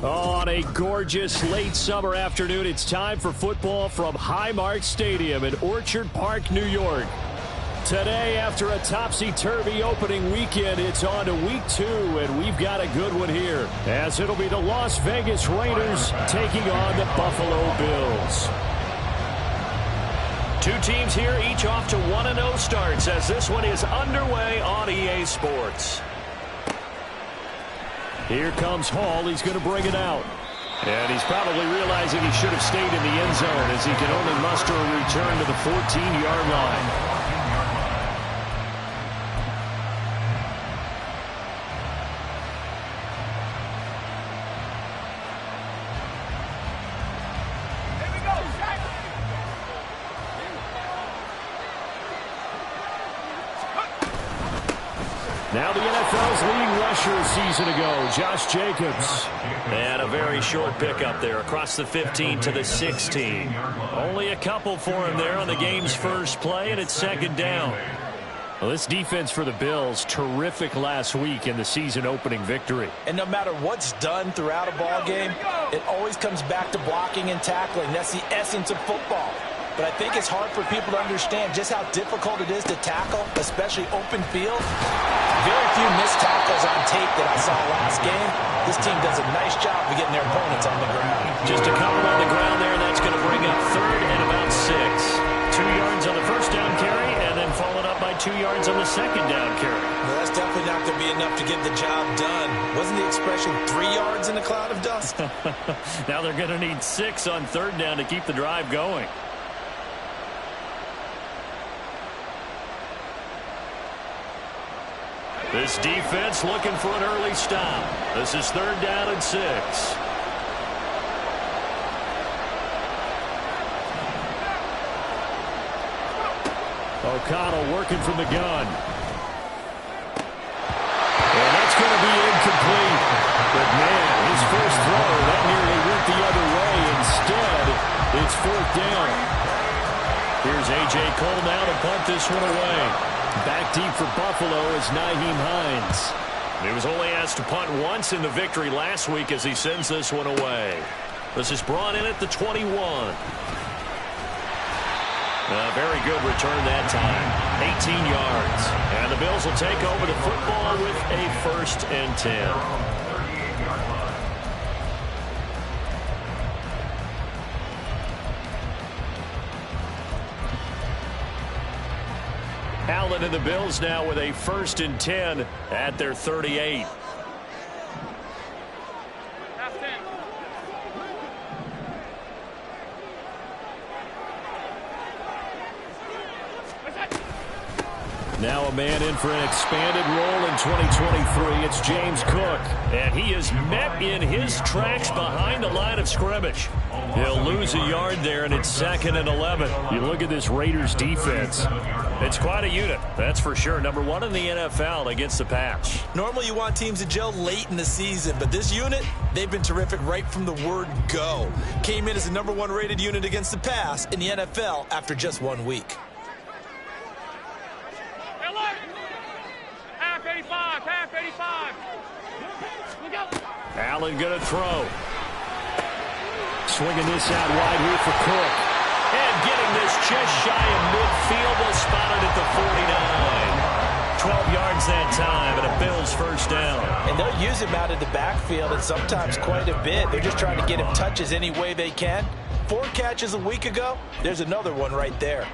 On a gorgeous late summer afternoon, it's time for football from Highmark Stadium in Orchard Park, New York. Today, after a topsy-turvy opening weekend, it's on to week 2, and we've got a good one here, as it'll be the Las Vegas Raiders taking on the Buffalo Bills. Two teams here, each off to 1-0 starts, as this one is underway on EA Sports. Here comes Hall. He's going to bring it out. And he's probably realizing he should have stayed in the end zone, as he can only muster a return to the 14-yard line. Now the NFL's leading rusher a season ago, Josh Jacobs. And a very short pickup there across the 15 to the 16. Only a couple for him there on the game's first play, and it's second down. Well, this defense for the Bills, terrific last week in the season-opening victory. And no matter what's done throughout a ball game, it always comes back to blocking and tackling. That's the essence of football. But I think it's hard for people to understand just how difficult it is to tackle, especially open field. Very few missed tackles on tape that I saw last game. This team does a nice job of getting their opponents on the ground. Just a couple on the ground there. That's going to bring up third and about 6. 2 yards on the first down carry, and then followed up by 2 yards on the second down carry. Well, that's definitely not going to be enough to get the job done. Wasn't the expression 3 yards in a cloud of dust? Now they're going to need 6 on third down to keep the drive going. This defense looking for an early stop. This is third down and 6. O'Connell working from the gun. And that's going to be incomplete. But, man, his first throw, that nearly went the other way. Instead, it's fourth down. Here's A.J. Cole now to punt this one away. Back deep for Buffalo is Nyheim Hines. He was only asked to punt once in the victory last week as he sends this one away. This is brought in at the 21. A very good return that time. 18 yards. And the Bills will take over the football with a 1st and 10. Allen and the Bills now with a 1st and 10 at their 38. Now a man in for an expanded role in 2023. It's James Cook. And he is met in his tracks behind the line of scrimmage. He'll lose a yard there, and it's 2nd and 11. You look at this Raiders defense. It's quite a unit, that's for sure. Number 1 in the NFL against the pass. Normally you want teams to gel late in the season, but this unit, they've been terrific right from the word go. Came in as the number 1 rated unit against the pass in the NFL after just 1 week. Half 85. Allen going to throw. Swinging this out wide here for Cook. And getting this just shy of midfield, they'll spot it at the 49. 12 yards that time, and a Bills first down. And they'll use him out of the backfield, and sometimes quite a bit. They're just trying to get him touches any way they can. 4 catches a week ago. There's another one right there.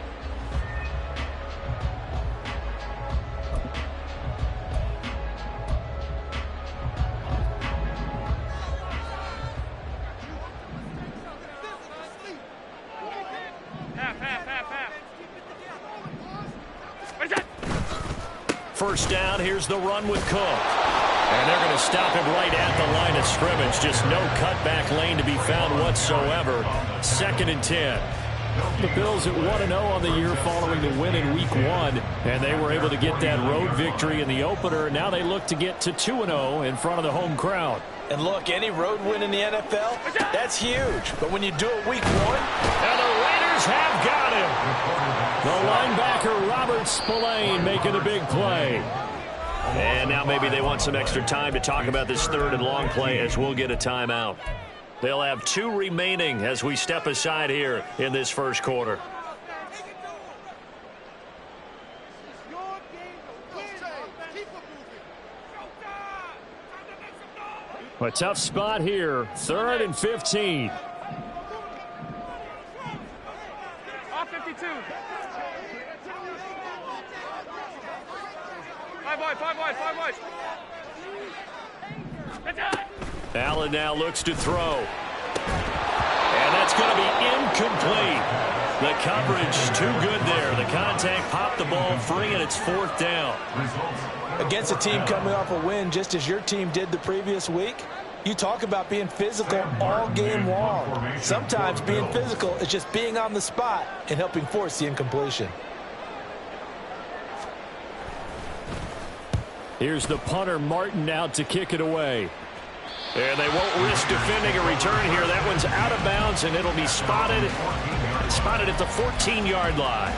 First down, here's the run with Cook. And they're going to stop him right at the line of scrimmage. Just no cutback lane to be found whatsoever. 2nd and 10. The Bills at 1-0 on the year following the win in Week 1. And they were able to get that road victory in the opener. Now they look to get to 2-0 in front of the home crowd. And look, any road win in the NFL, that's huge. But when you do it Week 1... And the Raiders have got him. The linebacker, Robert Spillane, making a big play. And now maybe they want some extra time to talk about this 3rd and long play as we'll get a timeout. They'll have 2 remaining as we step aside here in this first quarter. A tough spot here. 3rd and 15. Off 52. 5 wide, 5 wide, 5 wide. Allen now looks to throw. And that's going to be incomplete. The coverage too good there. The contact popped the ball free, and it's 4th down. Against a team coming off a win just as your team did the previous week, you talk about being physical all game long. Sometimes being physical is just being on the spot and helping force the incompletion. Here's the punter, Martin, out to kick it away. And they won't risk defending a return here. That one's out of bounds, and it'll be spotted at the 14-yard line.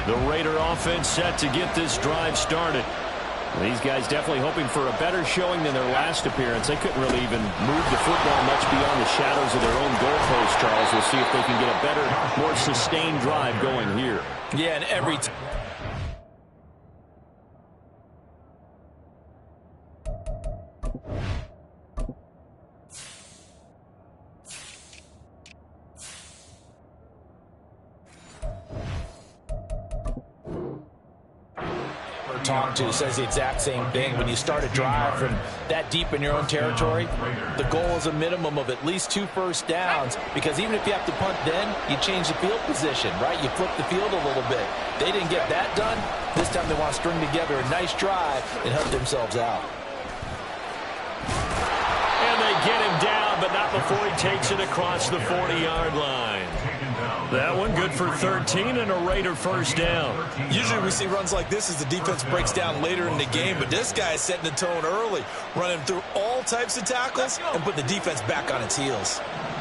The Raider offense set to get this drive started. These guys definitely hoping for a better showing than their last appearance. They couldn't really even move the football much beyond the shadows of their own goalpost, Charles. We'll see if they can get a better, more sustained drive going here. Yeah, and every talked to says the exact same thing. When you start a drive from that deep in your own territory, the goal is a minimum of at least 2 first downs, because even if you have to punt then, you change the field position, right? You flip the field a little bit. They didn't get that done. This time they want to string together a nice drive and help themselves out. And they get him down, but not before he takes it across the 40-yard line. That one good for 13 and a Raider first down. Usually we see runs like this as the defense breaks down later in the game, but this guy is setting the tone early, running through all types of tackles and putting the defense back on its heels.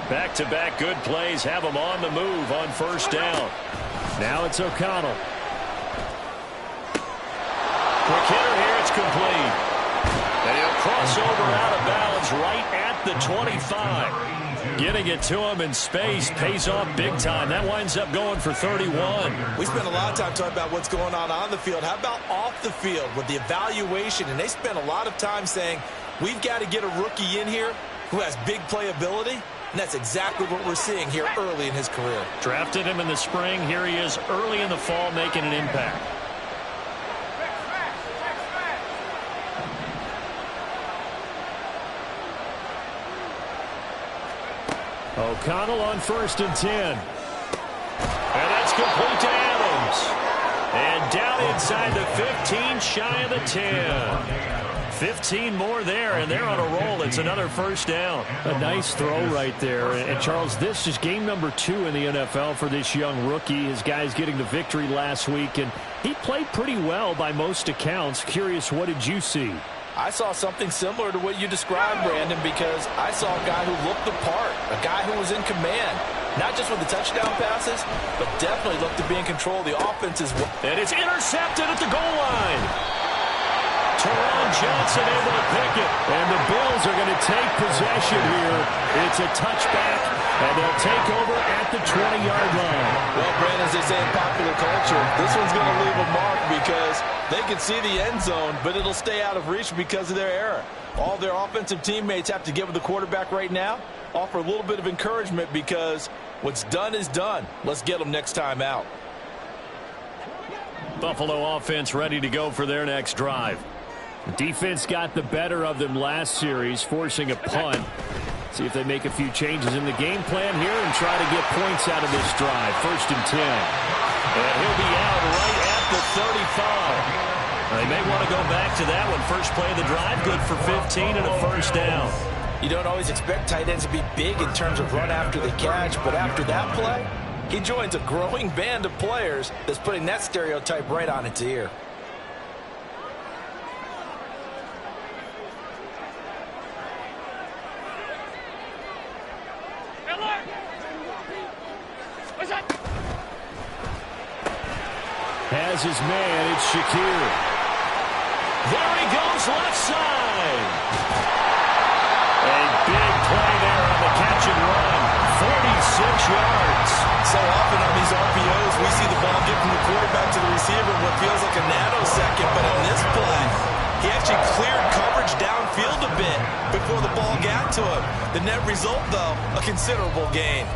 Back-to-back good plays have them on the move on first down. Now it's O'Connell. Quick hitter here, it's complete. And he'll cross over out of bounds right at the 25. Getting it to him in space pays off big time. That winds up going for 31. We spent a lot of time talking about what's going on the field. How about off the field with the evaluation? And they spent a lot of time saying, we've got to get a rookie in here who has big playability. And that's exactly what we're seeing here early in his career. Drafted him in the spring. Here he is early in the fall making an impact. O'Connell on 1st and 10. And that's complete to Adams. And down inside the 15, shy of the 10. 15 more there, and they're on a roll. It's another first down. A nice throw right there. And Charles, this is game number 2 in the NFL for this young rookie. His guys getting the victory last week, and he played pretty well by most accounts. Curious, what did you see? I saw something similar to what you described, Brandon, because I saw a guy who looked the part, a guy who was in command, not just with the touchdown passes, but definitely looked to be in control of the offense as well. And it's intercepted at the goal line. Teron Johnson able to pick it. And the Bills are going to take possession here. It's a touchback, and they'll take over at the 20-yard line. Well, Brandon, as they say in popular culture, this one's going to leave a mark because they can see the end zone, but it'll stay out of reach because of their error. All their offensive teammates have to give the quarterback right now, offer a little bit of encouragement because what's done is done. Let's get them next time out. Buffalo offense ready to go for their next drive. The defense got the better of them last series, forcing a punt. See if they make a few changes in the game plan here and try to get points out of this drive. 1st and 10. And he'll be out right at the 35. They may want to go back to that one. First play of the drive, good for 15 and a first down. You don't always expect tight ends to be big in terms of run after the catch, but after that play, he joins a growing band of players that's putting that stereotype right on its ear. Has his man, it's Shakir. There he goes, left side. A big play there on the catch and run. 46 yards. So often on these RPOs, we see the ball get from the quarterback to the receiver in what feels like a nanosecond, but in this play, he actually cleared coverage downfield a bit before the ball got to him. The net result, though, a considerable gain.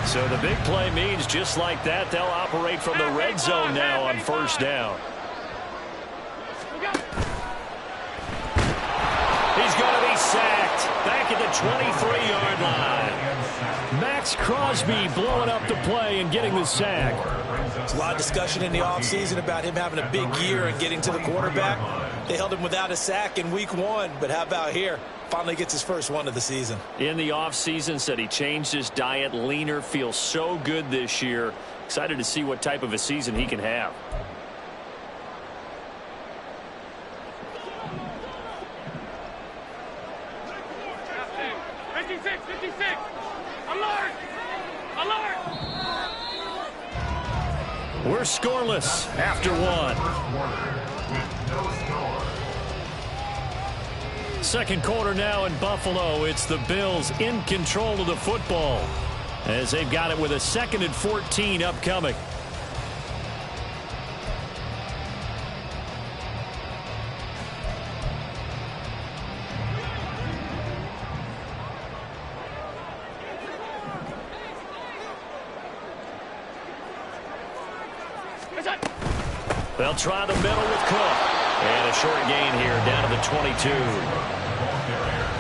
So the big play means just like that, they'll operate from the red zone now on first down. He's going to be sacked back at the 23-yard line. Max Crosby blowing up the play and getting the sack. There's a lot of discussion in the offseason about him having a big year and getting to the quarterback. They held him without a sack in week 1, but how about here? Finally gets his first one of the season. In the offseason, said he changed his diet, leaner, feels so good this year. Excited to see what type of a season he can have. We're scoreless after one. Second quarter now in Buffalo. It's the Bills in control of the football as they've got it with a 2nd and 14 upcoming. They'll try the middle with Cook. And a short gain here down to the 22.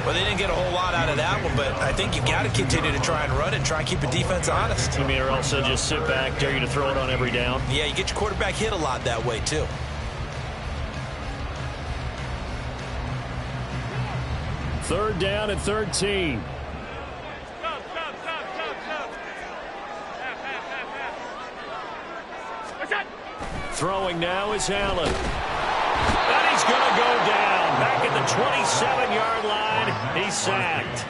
Well, they didn't get a whole lot out of that one, but I think you've got to continue to try and run and try and keep a defense honest. You mean, or also just sit back, dare you to throw it on every down? Yeah, you get your quarterback hit a lot that way, too. Third down and 13. Throwing now is Allen. And he's going to go down. Back at the 27-yard line. He's sacked.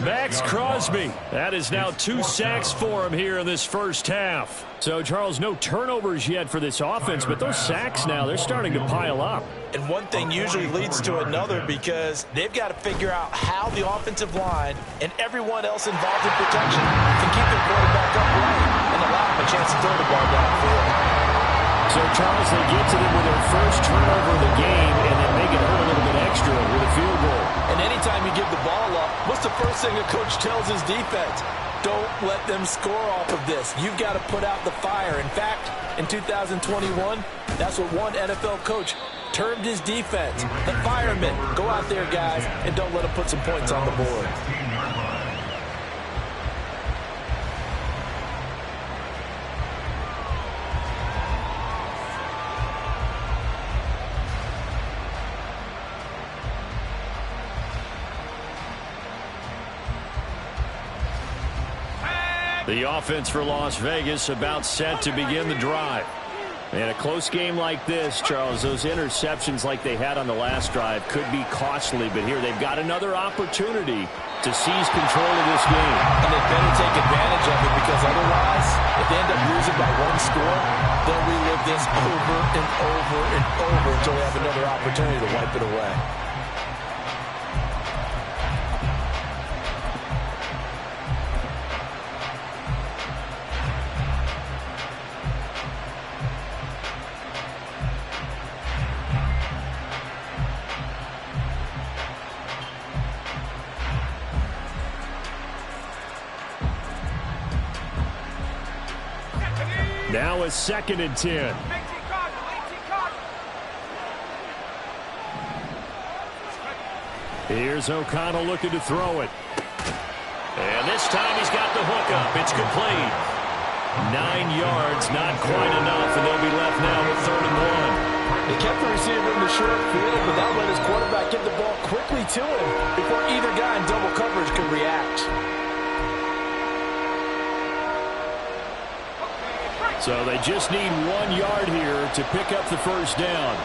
Max Crosby. That is now 2 sacks for him here in this first half. So, Charles, no turnovers yet for this offense, but those sacks now, they're starting to pile up. And one thing usually leads to another because they've got to figure out how the offensive line and everyone else involved in protection can keep their quarterback upright and allow him a chance to throw the ball downfield. So, Charles, they get to them with their first turnover of the game and then make it hurt a little bit extra with a field goal. And anytime you give the ball up, what's the first thing a coach tells his defense? Don't let them score off of this. You've got to put out the fire. In fact, in 2021, that's what one NFL coach termed his defense. The firemen. Go out there, guys, and don't let them put some points on the board. The offense for Las Vegas about set to begin the drive. And a close game like this, Charles, those interceptions like they had on the last drive could be costly. But here they've got another opportunity to seize control of this game. And they better take advantage of it, because otherwise, if they end up losing by one score, they'll relive this over and over and over until they have another opportunity to wipe it away. Now a 2nd and 10. Here's O'Connell looking to throw it. And this time he's got the hook up. It's complete. 9 yards, not quite enough, and they'll be left now with 3rd and 1. They kept the receiver in the short field, but that let his quarterback get the ball quickly to him before either guy in double coverage could react. So they just need 1 yard here to pick up the first down.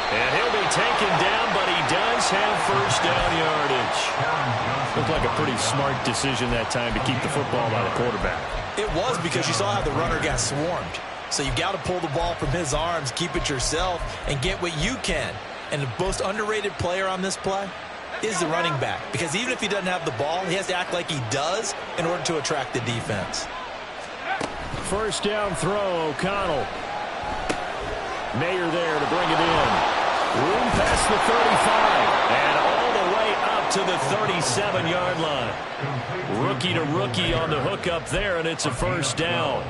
And he'll be taken down, but he does have first down yardage. Looked like a pretty smart decision that time to keep the football by the quarterback. It was, because you saw how the runner got swarmed. So you got to pull the ball from his arms, keep it yourself, and get what you can. And the most underrated player on this play is the running back, because even if he doesn't have the ball, he has to act like he does in order to attract the defense. First down throw, O'Connell. Mayer there to bring it in. Room past the 35 and all the way up to the 37-yard line. Rookie to rookie on the hook up there, and it's a first down.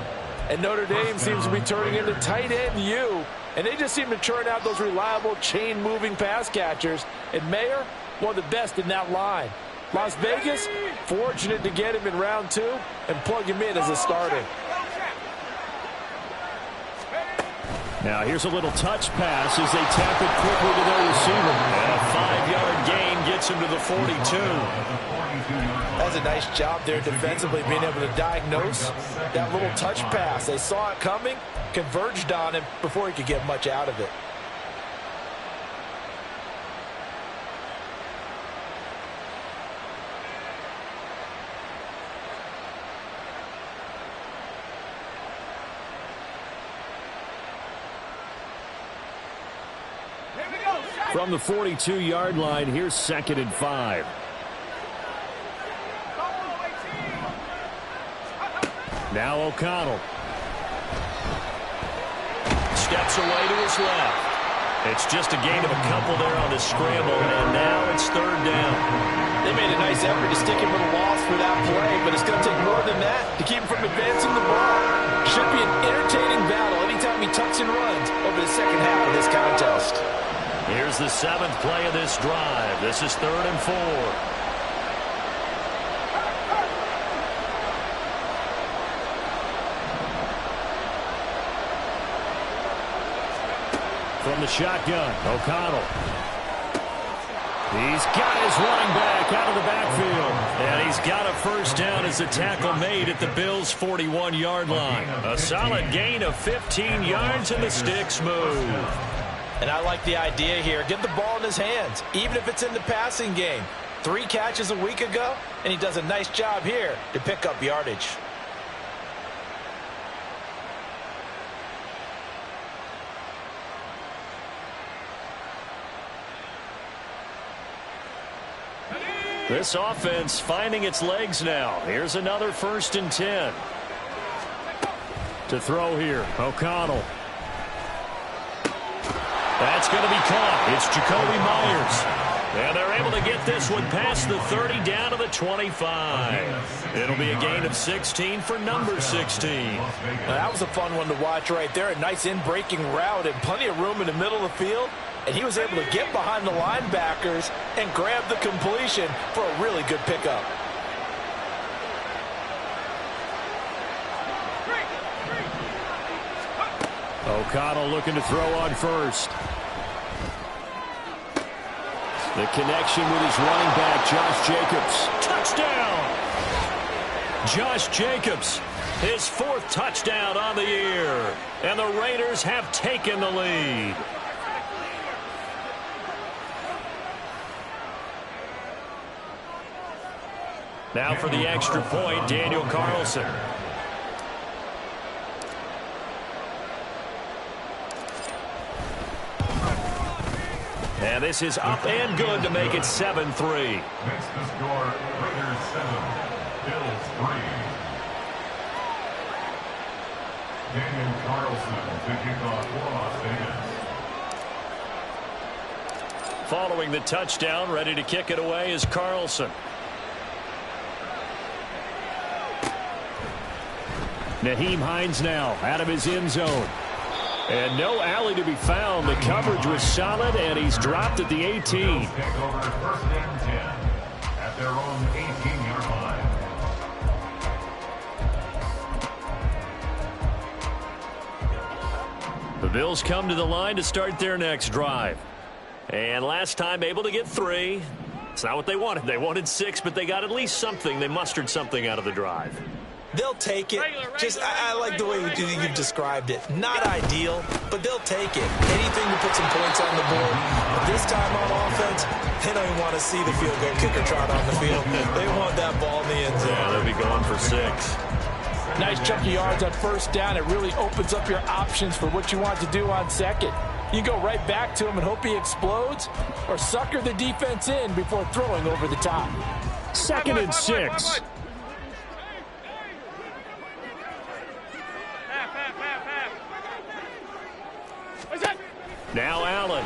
And Notre Dame seems to be turning into tight end U, and they just seem to churn out those reliable chain-moving pass catchers. And Mayer, one of the best in that line. Las Vegas, fortunate to get him in round 2 and plug him in as a starter. Now here's a little touch pass as they tap it quickly to their receiver. And a 5-yard gain gets him to the 42. That's a nice job there defensively, being able to diagnose that little touch pass. They saw it coming, converged on him before he could get much out of it. From the 42-yard line, here's 2nd and 5. Now O'Connell. Steps away to his left. It's just a gain of a couple there on the scramble, and now it's 3rd down. They made a nice effort to stick him with a loss for that play, but it's going to take more than that to keep him from advancing the ball. Should be an entertaining battle anytime he tucks and runs over the second half of this contest. Here's the 7th play of this drive. This is 3rd and 4. From the shotgun, O'Connell. He's got his running back out of the backfield. And he's got a first down as the tackle made at the Bills' 41-yard line. A solid gain of 15 yards, and the sticks move. And I like the idea here. Get the ball in his hands, even if it's in the passing game. 3 catches a week ago, and he does a nice job here to pick up yardage. This offense finding its legs now. Here's another 1st and 10. To throw here, O'Connell. That's going to be caught. It's Jacoby Myers. And they're able to get this one past the 30 down to the 25. It'll be a gain of 16 for number 16. Now, that was a fun one to watch right there. A nice in-breaking route and plenty of room in the middle of the field. And he was able to get behind the linebackers and grab the completion for a really good pickup. O'Connell looking to throw on first. The connection with his running back, Josh Jacobs. Touchdown! Josh Jacobs, his 4th touchdown on the year. And the Raiders have taken the lead. Now for the extra point, Daniel Carlson. And this is up and good to make it 7-3. Makes the score Raiders 7, Bills 3. Daniel Carlson to kick off for Las Vegas. Following the touchdown, ready to kick it away is Carlson. Nyheim Hines now out of his end zone. And no alley to be found. The coverage was solid, and he's dropped at the 18. Take over 1st and 10 at their own 18-yard line. The Bills come to the line to start their next drive. And last time able to get 3. It's not what they wanted. They wanted 6, but they got at least something. They mustered something out of the drive. They'll take it. I like the way you've described it. Not ideal, but they'll take it. Anything to put some points on the board. But this time on offense, they don't even want to see the field goal kicker trot on the field. They want that ball in the end zone. Yeah, they'll be going for 6. Nice chunk of yards on 1st down. It really opens up your options for what you want to do on 2nd. You go right back to him and hope he explodes, or sucker the defense in before throwing over the top. 2nd and 6. Now Allen.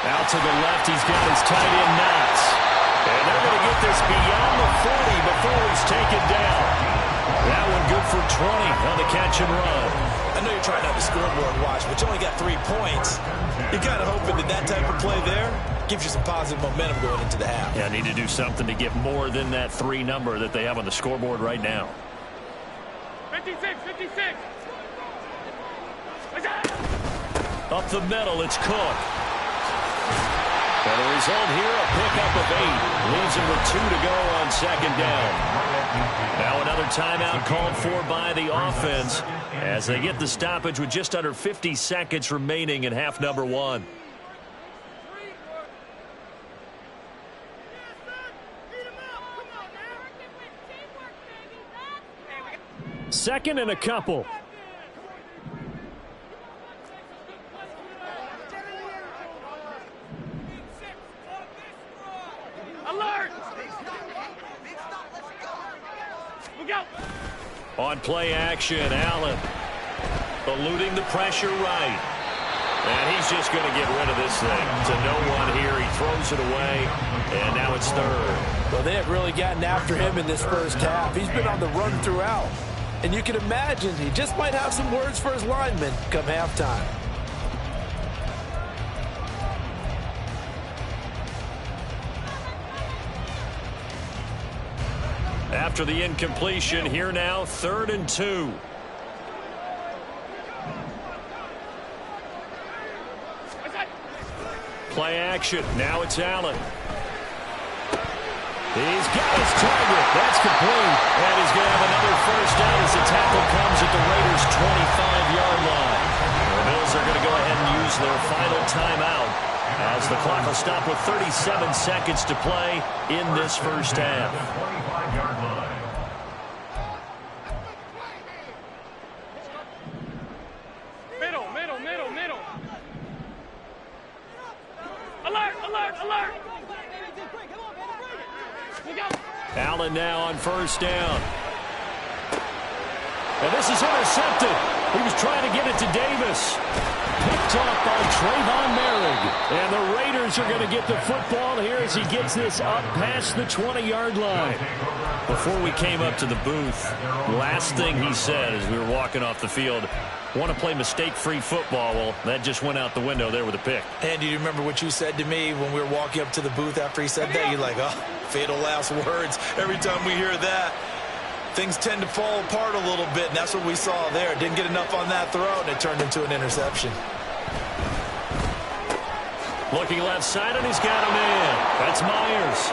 Out to the left, he's got his tight end Knox. And they're going to get this beyond the 40 before he's taken down. That one good for 20 on the catch and run. I know you're trying out the scoreboard watch, but you only got 3 points. You're kind of hoping that type of play there gives you some positive momentum going into the half. Yeah, need to do something to get more than that 3 number that they have on the scoreboard right now. 56, 56. Up the middle, it's Cook. And the result here, a pickup of 8. Leaves him with 2 to go on 2nd down. Now another timeout called for by the offense as they get the stoppage with just under 50 seconds remaining in half number 1. Second and a couple. On play action, Allen eluding the pressure right. And he's just going to get rid of this thing to no one here. He throws it away, and now it's 3rd. Well, they have really gotten after him in this 1st half. He's been on the run throughout. And you can imagine he just might have some words for his linemen come halftime. After the incompletion, here now, 3rd and 2. Play action. Now it's Allen. He's got his target. That's complete. And he's going to have another 1st down as the tackle comes at the Raiders' 25-yard line. The Bills are going to go ahead and use their final timeout as the clock will stop with 37 seconds to play in this 1st half. 25-yard line. Middle. Alert. Allen now on 1st down. And this is intercepted. He was trying to get it to Davis. Picked off by Trayvon Merrick. And the Raiders are going to get the football here as he gets this up past the 20-yard line. Before we came up to the booth, last thing he said as we were walking off the field, want to play mistake-free football. Well, that just went out the window there with a pick. And do you remember what you said to me when we were walking up to the booth after he said that? You're like, oh, fatal last words. Every time we hear that, things tend to fall apart a little bit, and that's what we saw there. Didn't get enough on that throw, and it turned into an interception. Looking left side, and he's got a man. That's Myers.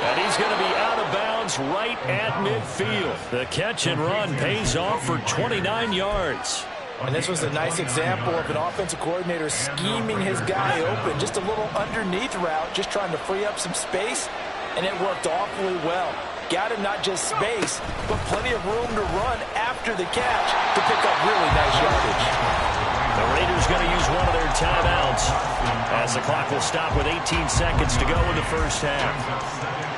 And he's going to be out of bounds right at midfield. The catch and run pays off for 29 yards. And this was a nice example of an offensive coordinator scheming his guy open. Just a little underneath route, just trying to free up some space, and it worked awfully well. Got him not just space, but plenty of room to run after the catch to pick up really nice yardage. The Raiders going to use one of their timeouts as the clock will stop with 18 seconds to go in the first half.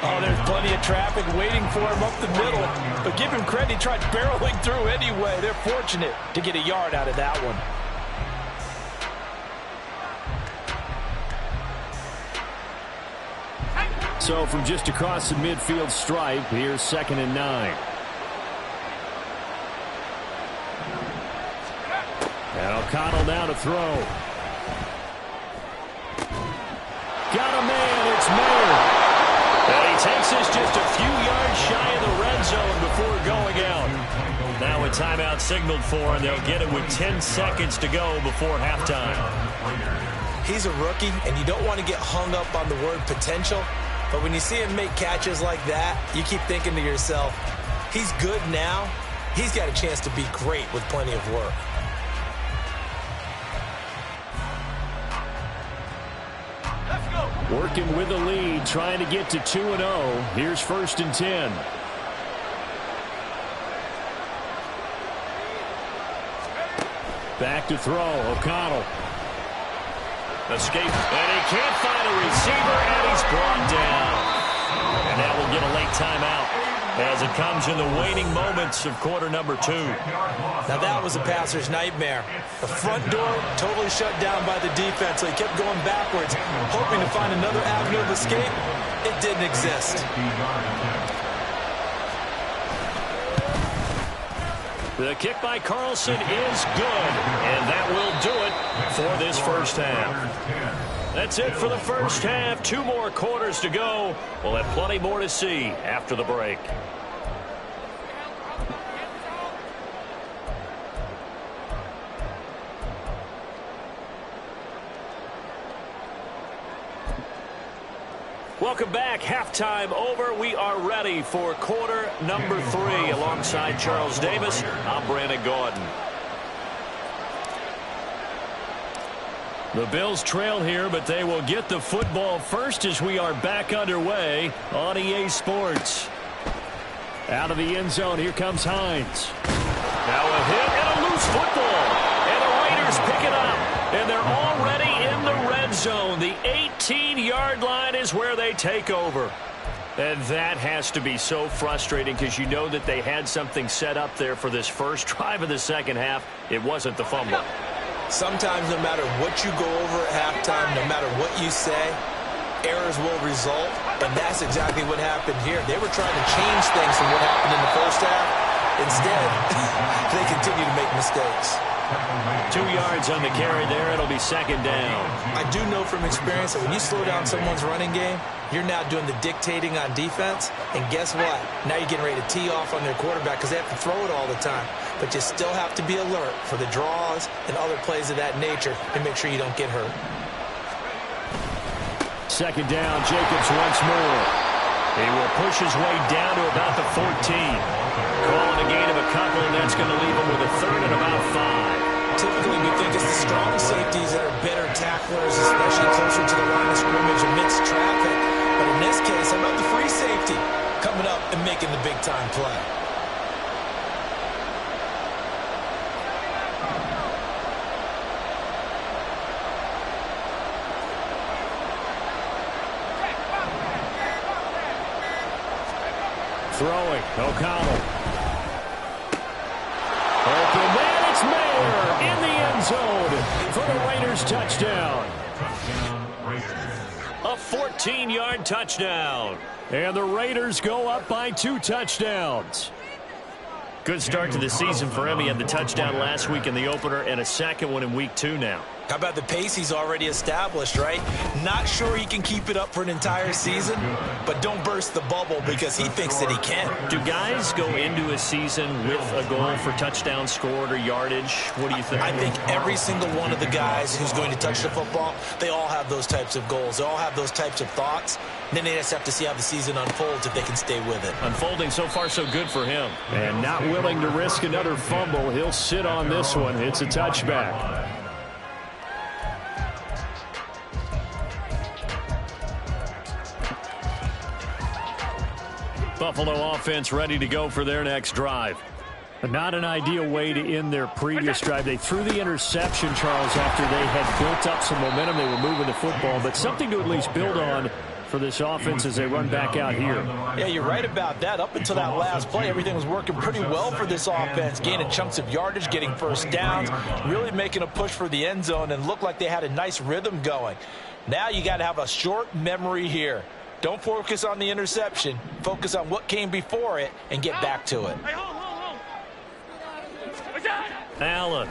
Oh, there's plenty of traffic waiting for him up the middle. But give him credit, he tried barreling through anyway. They're fortunate to get a yard out of that one. So from just across the midfield stripe, here's 2nd and 9. And O'Connell now to throw. Got a man, it's Mayer. And he takes this just a few yards shy of the red zone before going out. Now a timeout signaled for, and they'll get it with 10 seconds to go before halftime. He's a rookie, and you don't want to get hung up on the word potential. But when you see him make catches like that, you keep thinking to yourself, he's good now. He's got a chance to be great with plenty of work. Working with the lead, trying to get to 2-0. Here's 1st and 10. Back to throw, O'Connell. Escape, and he can't find a receiver, and he's brought down. And that will get a late timeout as it comes in the waning moments of quarter number 2. Now that was a passer's nightmare. The front door totally shut down by the defense, so he kept going backwards, hoping to find another avenue of escape. It didn't exist. The kick by Carlson is good, and that will do it for this first half. That's it for the first half. 2 more quarters to go. We'll have plenty more to see after the break. Welcome back. Halftime over. We are ready for quarter number 3. Alongside Charles Davis, I'm Brandon Gordon. The Bills trail here, but they will get the football first as we are back underway on EA Sports. Out of the end zone, here comes Hines. Now a hit and a loose football. And the Raiders pick it up. And they're already in the red zone. The 18-yard line is where they take over. And that has to be so frustrating because you know that they had something set up there for this first drive of the second half. It wasn't the fumble. Sometimes no matter what you go over at halftime, no matter what you say, errors will result. And that's exactly what happened here. They were trying to change things from what happened in the first half. Instead, they continue to make mistakes. 2 yards on the carry there. It'll be 2nd down. I do know from experience that when you slow down someone's running game, you're now doing the dictating on defense. And guess what? Now you're getting ready to tee off on their quarterback because they have to throw it all the time. But you still have to be alert for the draws and other plays of that nature to make sure you don't get hurt. 2nd down, Jacobs once more. He will push his way down to about the 14. Calling a gain of a couple, and that's going to leave him with a 3rd and about 5. Typically, we think it's the strong safeties that are better tacklers, especially closer to the line of scrimmage amidst traffic. But in this case, how about the free safety coming up and making the big-time play? Throwing, O'Connell. Open man, it's Mayer in the end zone for the Raiders touchdown. A 14-yard touchdown. And the Raiders go up by 2 touchdowns. Good start to the season for him. He had the touchdown last week in the opener and a second one in week 2 now. How about the pace he's already established, right? Not sure he can keep it up for an entire season, but don't burst the bubble because he thinks that he can. Do guys go into a season with a goal for touchdowns scored or yardage? What do you think? I think every single one of the guys who's going to touch the football, they all have those types of goals. They all have those types of thoughts. And then they just have to see how the season unfolds if they can stay with it. Unfolding so far so good for him. And not willing to risk another fumble. He'll sit on this one. It's a touchback. Buffalo offense ready to go for their next drive. But not an ideal way to end their previous drive. They threw the interception, Charles, after they had built up some momentum. They were moving the football, but something to at least build on for this offense as they run back out here. Yeah, you're right about that. Up until that last play, everything was working pretty well for this offense, gaining chunks of yardage, getting first downs, really making a push for the end zone, and looked like they had a nice rhythm going. Now you got to have a short memory here. Don't focus on the interception. Focus on what came before it and get back to it. Hey, hold. What's that? Allen.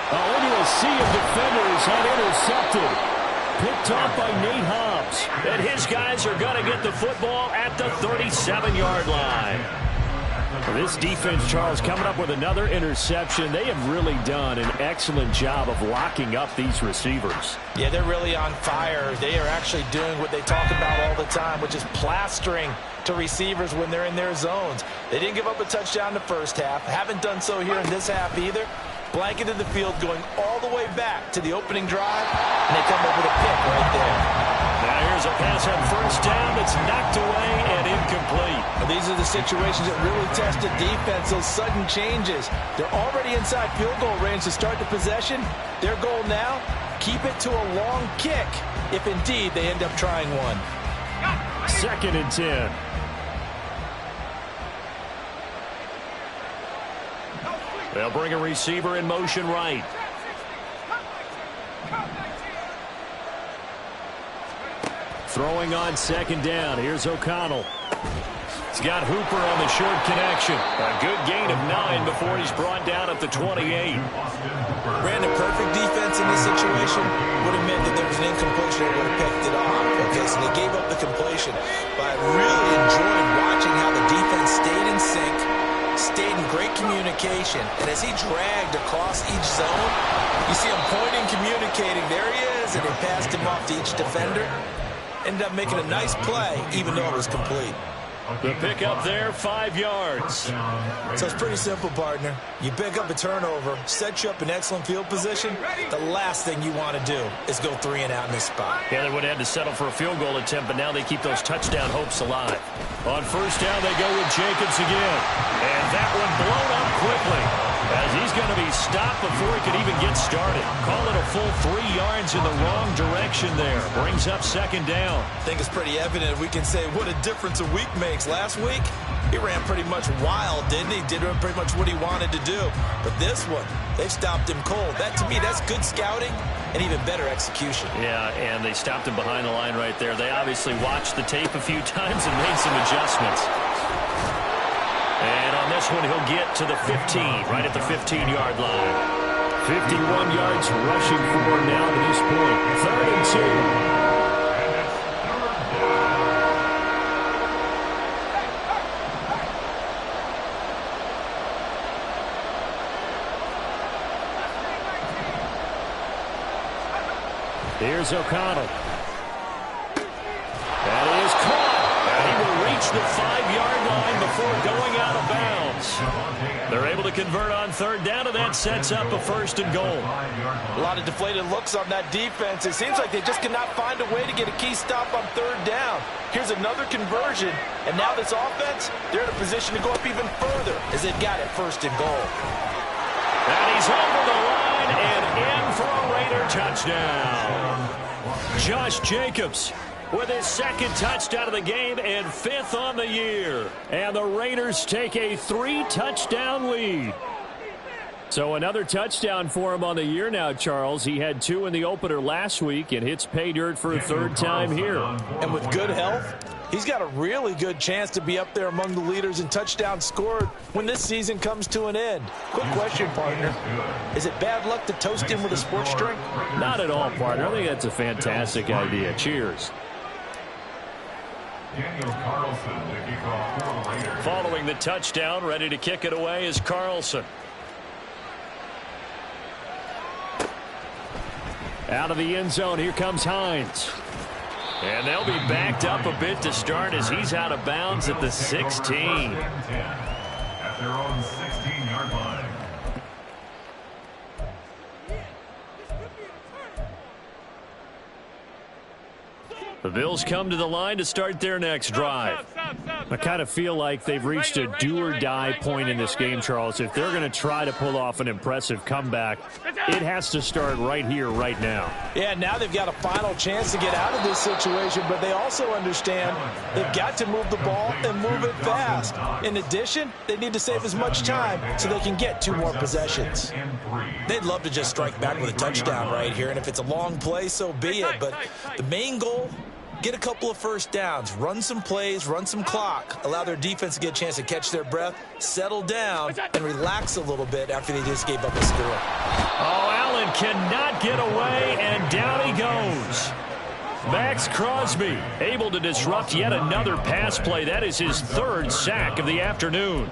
Into a sea of defenders and intercepted. Picked off by Nate Hobbs. And his guys are going to get the football at the 37-yard line. This defense, Charles, coming up with another interception. They have really done an excellent job of locking up these receivers. Yeah, they're really on fire. They are actually doing what they talk about all the time, which is plastering to receivers when they're in their zones. They didn't give up a touchdown in the first half. Haven't done so here in this half either. Blanketed the field going all the way back to the opening drive, and they come up with a pick right there. Now here's a pass on first down that's knocked away and incomplete. Well, these are the situations that really test the defense, those sudden changes. They're already inside field goal range to start the possession. Their goal now, keep it to a long kick if indeed they end up trying one. 2nd and 10. They'll bring a receiver in motion right. Throwing on 2nd down. Here's O'Connell. He's got Hooper on the short connection. A good gain of 9 before he's brought down at the 28. Ran a perfect defense in this situation. Would have meant that there was an incompletion that would have picked it off. Okay, so they gave up the completion. But I really enjoyed watching how the defense stayed in sync, stayed in great communication. And as he dragged across each zone, you see him pointing, communicating. There he is, and they passed him off to each defender. Ended up making a nice play, even though it was complete. The pick up there, 5 yards. So it's pretty simple, partner. You pick up a turnover, set you up in excellent field position. The last thing you want to do is go 3 and out in this spot. Yeah, they would have had to settle for a field goal attempt, but now they keep those touchdown hopes alive. On first down, they go with Jacobs again. And that one blown up quickly, as he's going to be stopped before he could even get started. Call it a full 3 yards in the wrong direction there. Brings up 2nd down. I think it's pretty evident we can say what a difference a week makes. Last week, he ran pretty much wild, didn't he? Did pretty much what he wanted to do. But this one, they've stopped him cold. That, to me, that's good scouting and even better execution. Yeah, and they stopped him behind the line right there. They obviously watched the tape a few times and made some adjustments. And on this one, he'll get to the 15, right at the 15-yard line. 51 yards rushing for now to this point. 3rd and 2. Here's O'Connell. That is caught. And he will reach the 5-yard line before going out of bounds. They're able to convert on 3rd down, and that sets up a 1st and goal. A lot of deflated looks on that defense. It seems like they just cannot find a way to get a key stop on 3rd down. Here's another conversion, and now this offense, they're in a position to go up even further as they've got it 1st and goal. And he's over the line and in for a Raider touchdown. Josh Jacobs with his 2nd touchdown of the game and 5th on the year. And the Raiders take a 3-touchdown lead. So another touchdown for him on the year now, Charles. He had 2 in the opener last week and hits pay dirt for a 3rd time here. And with good health, He's got a really good chance to be up there among the leaders in touchdowns scored when this season comes to an end. Quick question, partner. Is it bad luck to toast him with a sports drink? Not at all, partner. I think that's a fantastic idea. Cheers. Following the touchdown, ready to kick it away is Carlson. Out of the end zone, here comes Hines. And they'll be backed up a bit to start as he's out of bounds at the 16. At their own 16-yard line. The Bills come to the line to start their next drive. I kind of feel like they've reached a do-or-die point in this game, Charles. If they're going to try to pull off an impressive comeback, it has to start right here, right now. Yeah, now they've got a final chance to get out of this situation, but they also understand they've got to move the ball and move it fast. In addition, they need to save as much time so they can get 2 more possessions. They'd love to just strike back with a touchdown right here, and if it's a long play, so be it. But the main goal, get a couple of first downs, run some plays, run some clock, allow their defense to get a chance to catch their breath, settle down, and relax a little bit after they just gave up a score. Oh, Allen cannot get away, and down he goes. Max Crosby able to disrupt yet another pass play. That is his 3rd sack of the afternoon.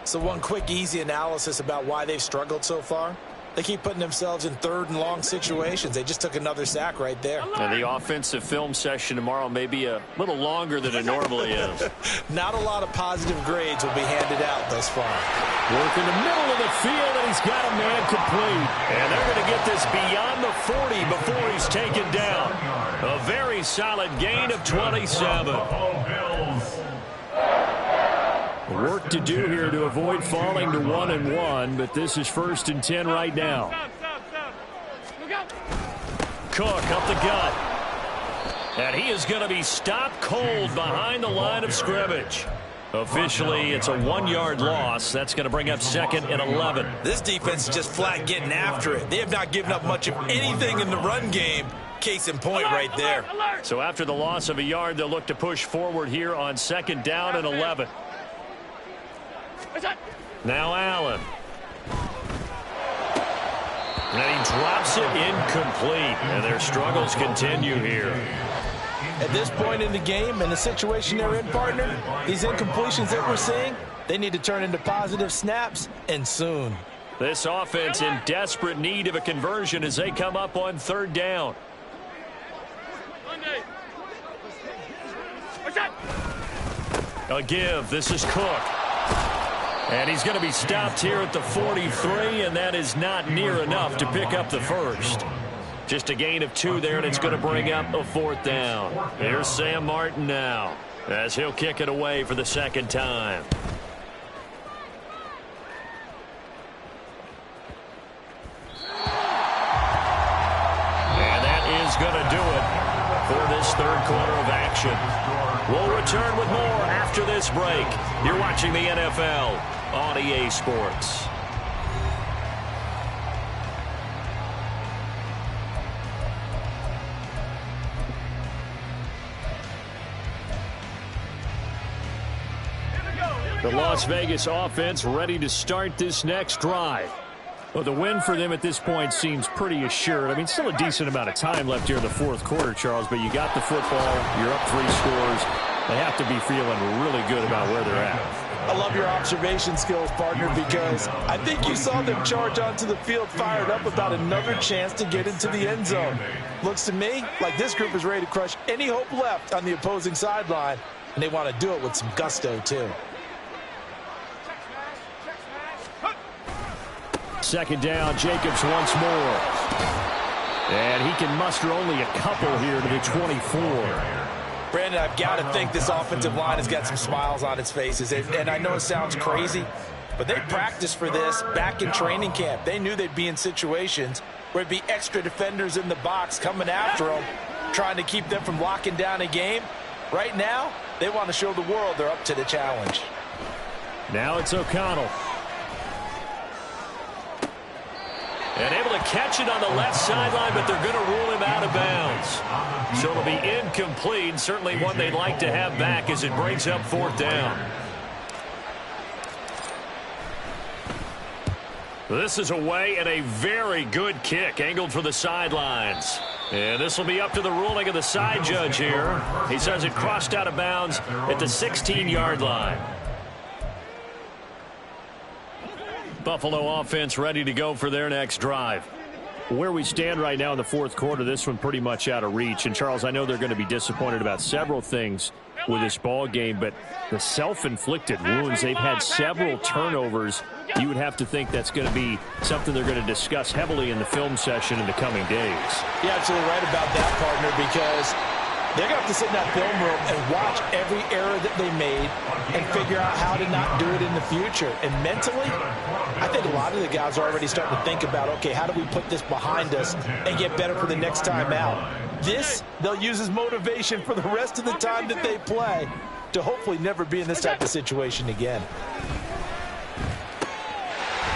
So one quick, easy analysis about why they've struggled so far. They keep putting themselves in 3rd and long situations. They just took another sack right there. And the offensive film session tomorrow may be a little longer than it normally is. Not a lot of positive grades will be handed out thus far. Work in the middle of the field, and he's got a man complete. And they're going to get this beyond the 40 before he's taken down. A very solid gain of 27. Work to do here to avoid falling to 1-1, but this is 1st and 10 right now. Cook up the gut. And he is going to be stopped cold behind the line of scrimmage. Officially, it's a 1-yard loss. That's going to bring up 2nd and 11. This defense is just flat getting after it. They have not given up much of anything in the run game. Case in point right there. So after the loss of a yard, they'll look to push forward here on 2nd down and 11. Now Allen. And he drops it incomplete. And their struggles continue here. At this point in the game and the situation they're in, partner, these incompletions that we're seeing, they need to turn into positive snaps, and soon. This offense in desperate need of a conversion as they come up on 3rd down. A give. This is Cook. And he's going to be stopped here at the 43, and that is not near enough to pick up the 1st. Just a gain of 2 there, and it's going to bring up a 4th down. Here's Sam Martin now as he'll kick it away for the 2nd time. And that is going to do it for this 3rd quarter of action. We'll return with more after this break. You're watching the NFL on EA Sports. The Las Vegas offense ready to start this next drive. Well, the win for them at this point seems pretty assured. I mean, still a decent amount of time left here in the 4th quarter, Charles, but you got the football, you're up 3 scores. They have to be feeling really good about where they're at. I love your observation skills, partner, because I think you saw them charge onto the field fired up about another chance to get into the end zone. Looks to me like this group is ready to crush any hope left on the opposing sideline, and they want to do it with some gusto, too. 2nd down, Jacobs once more. And he can muster only a couple here to the 24. Brandon, I've got to think this offensive line has got some smiles on its faces. And I know it sounds crazy, but they practiced for this back in training camp. They knew they'd be in situations where it'd be extra defenders in the box coming after them, trying to keep them from locking down a game. Right now, they want to show the world they're up to the challenge. Now it's O'Connell. And able to catch it on the left sideline, but they're going to rule him out of bounds. So it'll be incomplete. Certainly one they'd like to have back as it brings up 4th down. This is away and a very good kick angled for the sidelines. And this will be up to the ruling of the side judge here. He says it crossed out of bounds at the 16-yard line. Buffalo offense ready to go for their next drive. Where we stand right now in the 4th quarter, this one pretty much out of reach. And, Charles, I know they're going to be disappointed about several things with this ball game, but the self-inflicted wounds, they've had several turnovers. You would have to think that's going to be something they're going to discuss heavily in the film session in the coming days. You're absolutely right about that, partner, because they're going to have to sit in that film room and watch every error that they made and figure out how to not do it in the future. And mentally, I think a lot of the guys are already starting to think about, okay, how do we put this behind us and get better for the next time out? This, they'll use as motivation for the rest of the time that they play to hopefully never be in this type of situation again.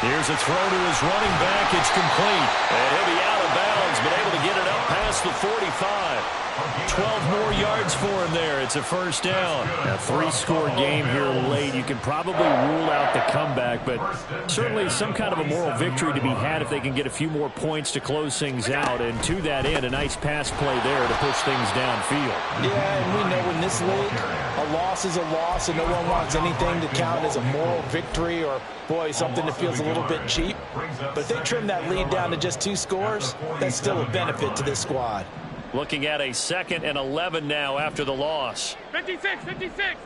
Here's a throw to his running back. It's complete. And he'll be out of bounds, but able to get it up past the 45. 12 more yards for him there. It's a 1st down. A 3-score game here late. You can probably rule out the comeback, but certainly some kind of a moral victory to be had if they can get a few more points to close things out. And to that end, a nice pass play there to push things downfield. Yeah, and we know in this league, a loss is a loss, and no one wants anything to count as a moral victory or, boy, something that feels a little bit cheap. But if they trim that lead down to just 2 scores, that's still a benefit to this squad. Looking at a 2nd and 11 now after the loss. 56, 56.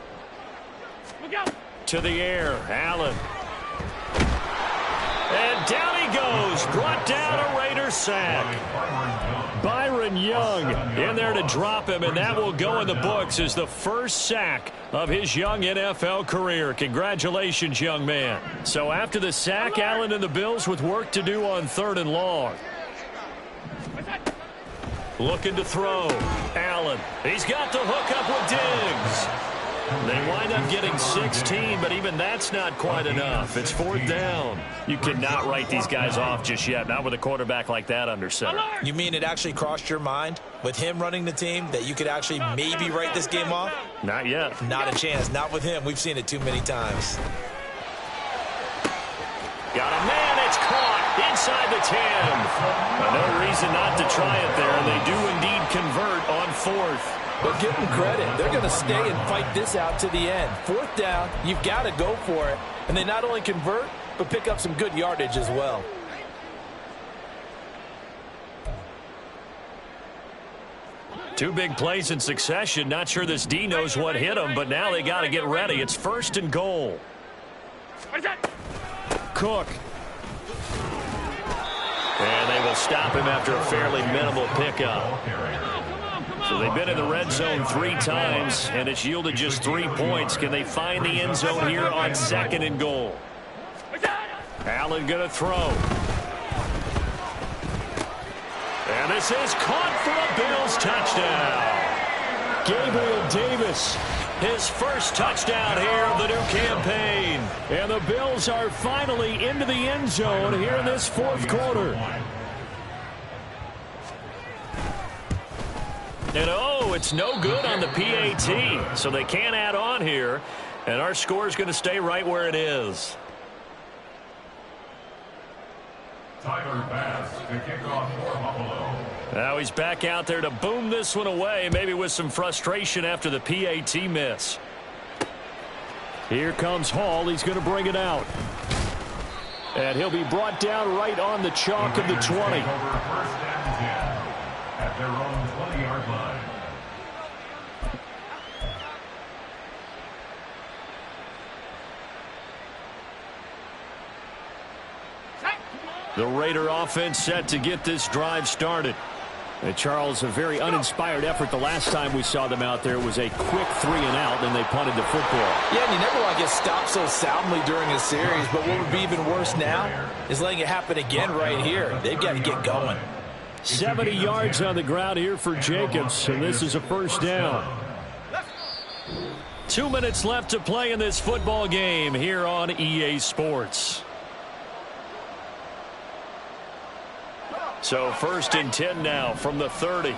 Look out. To the air, Allen. And down he goes. Brought down a Raider sack. Byron Young in there to drop him, and that will go in the books as the first sack of his young NFL career. Congratulations, young man. So after the sack, Allen and the Bills with work to do on 3rd and long. Looking to throw. Allen. He's got the hook up with Diggs. They wind up getting 16, but even that's not quite enough. It's 4th down. You cannot write these guys off just yet, not with a quarterback like that under center. You mean it actually crossed your mind with him running the team that you could actually maybe write this game off? Not yet. Not a chance. Not with him. We've seen it too many times. Got a man. It's caught inside the 10. No reason not to try it there, and they do indeed convert on 4th. But give them credit. They're going to stay and fight this out to the end. 4th down, you've got to go for it. And they not only convert, but pick up some good yardage as well. Two big plays in succession. Not sure this D knows what hit him, but now they got to get ready. It's 1st and goal. Cook. And they will stop him after a fairly minimal pickup. So they've been in the red zone 3 times, and it's yielded just 3 points. Can they find the end zone here on 2nd and goal? Allen going to throw. And this is caught for a Bills touchdown. Gabriel Davis, his first touchdown here of the new campaign. And the Bills are finally into the end zone here in this 4th quarter. And oh, it's no good on the PAT, so they can't add on here. And our score is going to stay right where it is. Tyler Bass to kick off for Buffalo. Now he's back out there to boom this one away, maybe with some frustration after the PAT miss. Here comes Hall. He's going to bring it out. And he'll be brought down right on the chalk of the 20. Over 1st and 10 at their own 20-yard line. The Raider offense set to get this drive started. And Charles, a very uninspired effort the last time we saw them out there was a quick 3 and out, and they punted the football. Yeah, and you never want to get stopped so soundly during a series, but what would be even worse now is letting it happen again right here. They've got to get going. 70 yards on the ground here for Jacobs, and this is a 1st down. 2 minutes left to play in this football game here on EA Sports. So 1st and 10 now from the 30.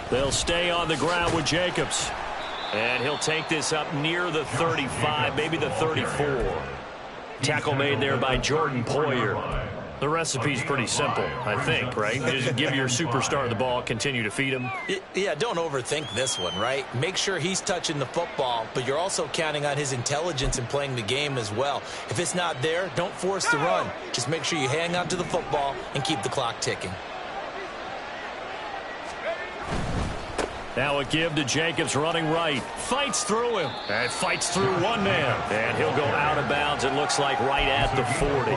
They'll stay on the ground with Jacobs. And he'll take this up near the 35, maybe the 34. Tackle made there by Jordan Poyer. The recipe's pretty simple, I think, right? Just give your superstar the ball, continue to feed him. Yeah, don't overthink this one, right? Make sure he's touching the football, but you're also counting on his intelligence in playing the game as well. If it's not there, don't force the run. Just make sure you hang on to the football and keep the clock ticking. Now a give to Jacobs running right. Fights through him. And fights through one man. And he'll go out of bounds, it looks like, right at the 40.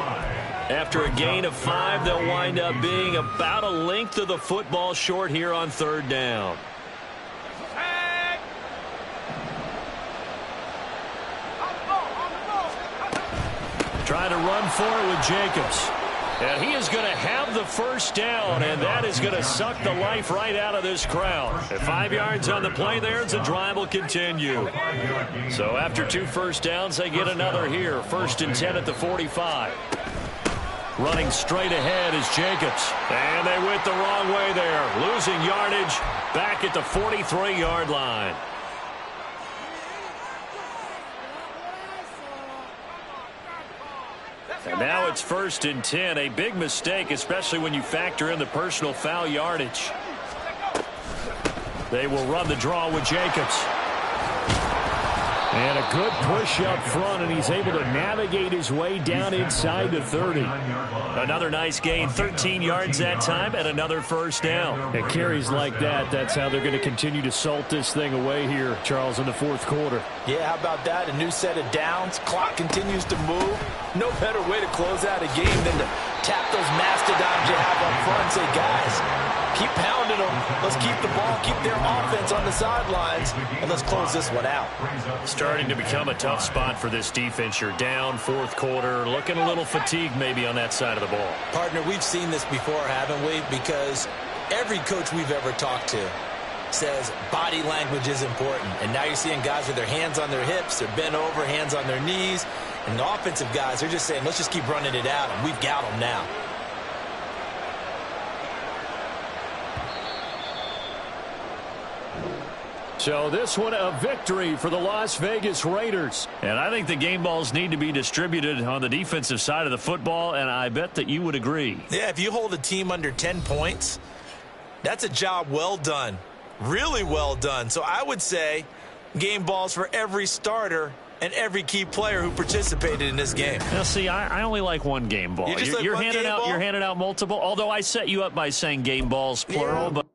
After a gain of 5, they'll wind up being about a length of the football short here on 3rd down. Trying to run for it with Jacobs. And he is going to have the 1st down, and that is going to suck the life right out of this crowd. At 5 yards on the play there, the drive will continue. So after 2 first downs, they get another here. 1st and 10 at the 45. Running straight ahead is Jacobs. And they went the wrong way there. Losing yardage back at the 43-yard line. And now it's 1st and 10. A big mistake, especially when you factor in the personal foul yardage. They will run the draw with Jacobs. And a good push up front, and he's able to navigate his way down inside the 30. Another nice gain, 13 yards that time, and another 1st down. And carries like that, that's how they're going to continue to salt this thing away here, Charles, in the 4th quarter. Yeah, how about that? A new set of downs. Clock continues to move. No better way to close out a game than to tap those mastodons you have up front and say, guys, keep pounding them. Let's keep the ball, keep their offense on the sidelines, and let's close this one out. Starting to become a tough spot for this defense. You're down 4th quarter, looking a little fatigued maybe on that side of the ball. Partner, we've seen this before, haven't we? Because every coach we've ever talked to says body language is important. And now you're seeing guys with their hands on their hips, they're bent over, hands on their knees. And the offensive guys, they're just saying, let's just keep running it out, and we've got them now. So this one a victory for the Las Vegas Raiders. And I think the game balls need to be distributed on the defensive side of the football, and I bet that you would agree. Yeah, if you hold a team under 10 points, that's a job well done. Really well done. So I would say game balls for every starter and every key player who participated in this game. Now, see, I only like one game ball. You're handing out multiple, although I set you up by saying game balls, plural. Yeah. But